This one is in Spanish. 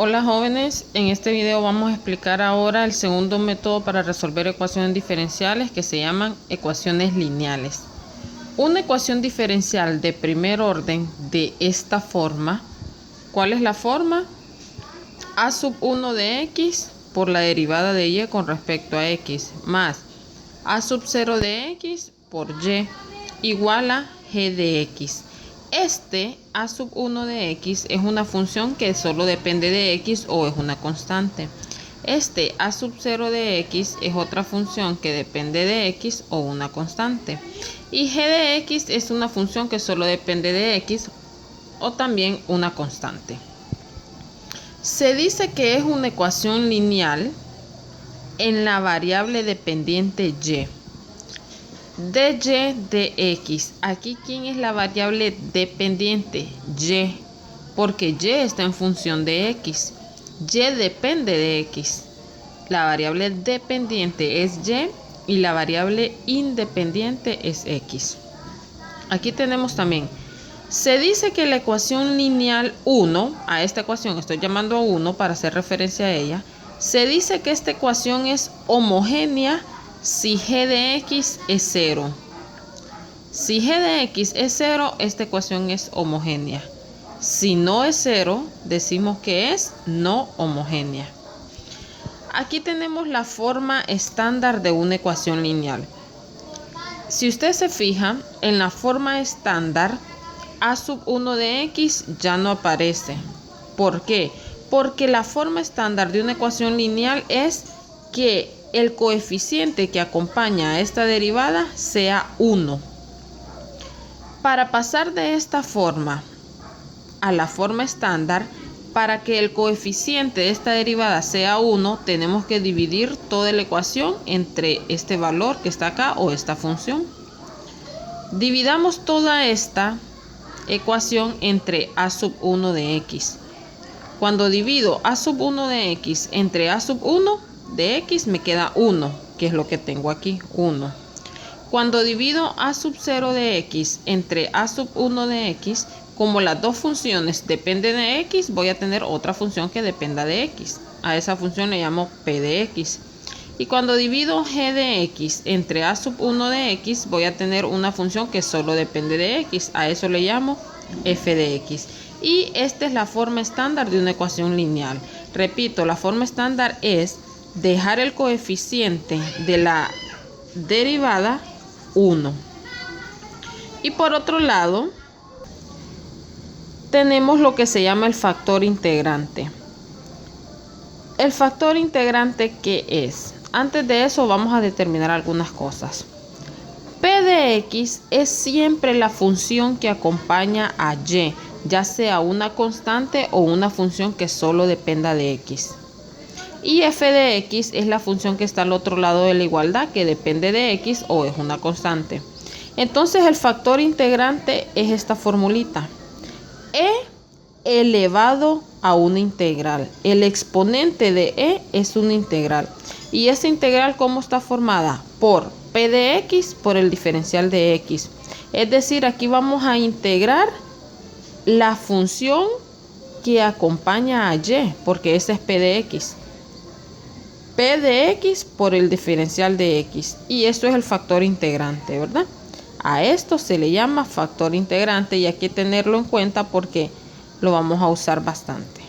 Hola jóvenes, en este video vamos a explicar ahora el segundo método para resolver ecuaciones diferenciales que se llaman ecuaciones lineales. Una ecuación diferencial de primer orden de esta forma, ¿cuál es la forma? A sub 1 de x por la derivada de y con respecto a x más a sub 0 de x por y igual a g de x. A sub 1 de x es una función que solo depende de x o es una constante. A sub 0 de x es otra función que depende de x o una constante. Y g de x es una función que solo depende de x o también una constante. Se dice que es una ecuación lineal en la variable dependiente y. De y de x. Aquí, ¿quién es la variable dependiente? Y. Porque y está en función de x. Y depende de x. La variable dependiente es y la variable independiente es x. Aquí tenemos también. Se dice que la ecuación lineal 1, a esta ecuación estoy llamando a 1 para hacer referencia a ella. Se dice que esta ecuación es homogénea si g de x es 0. Si g de x es 0, esta ecuación es homogénea. Si no es 0, decimos que es no homogénea. Aquí tenemos la forma estándar de una ecuación lineal. Si usted se fija, en la forma estándar, a sub 1 de x ya no aparece. ¿Por qué? Porque la forma estándar de una ecuación lineal es que el coeficiente que acompaña a esta derivada sea 1. Para pasar de esta forma a la forma estándar, para que el coeficiente de esta derivada sea 1, tenemos que dividir toda la ecuación entre este valor que está acá o esta función. Dividamos toda esta ecuación entre a sub 1 de x. Cuando divido a sub 1 de x entre a sub 1 de x me queda 1, que es lo que tengo aquí, 1. Cuando divido a sub 0 de x entre a sub 1 de x, como las dos funciones dependen de x, voy a tener otra función que dependa de x. A esa función le llamo p de x. Y cuando divido g de x entre a sub 1 de x, voy a tener una función que solo depende de x. A eso le llamo f de x. Y esta es la forma estándar de una ecuación lineal. Repito, la forma estándar es dejar el coeficiente de la derivada 1. Y por otro lado, tenemos lo que se llama el factor integrante. ¿El factor integrante qué es? Antes de eso vamos a determinar algunas cosas. P de x es siempre la función que acompaña a y, ya sea una constante o una función que solo dependa de x. Y f de x es la función que está al otro lado de la igualdad, que depende de x o es una constante. Entonces el factor integrante es esta formulita. E elevado a una integral. El exponente de e es una integral. ¿Y esa integral cómo está formada? Por p de x por el diferencial de x. Es decir, aquí vamos a integrar la función que acompaña a y, porque esa es p de x. P de x por el diferencial de x. Y esto es el factor integrante, ¿verdad? A esto se le llama factor integrante y hay que tenerlo en cuenta porque lo vamos a usar bastante.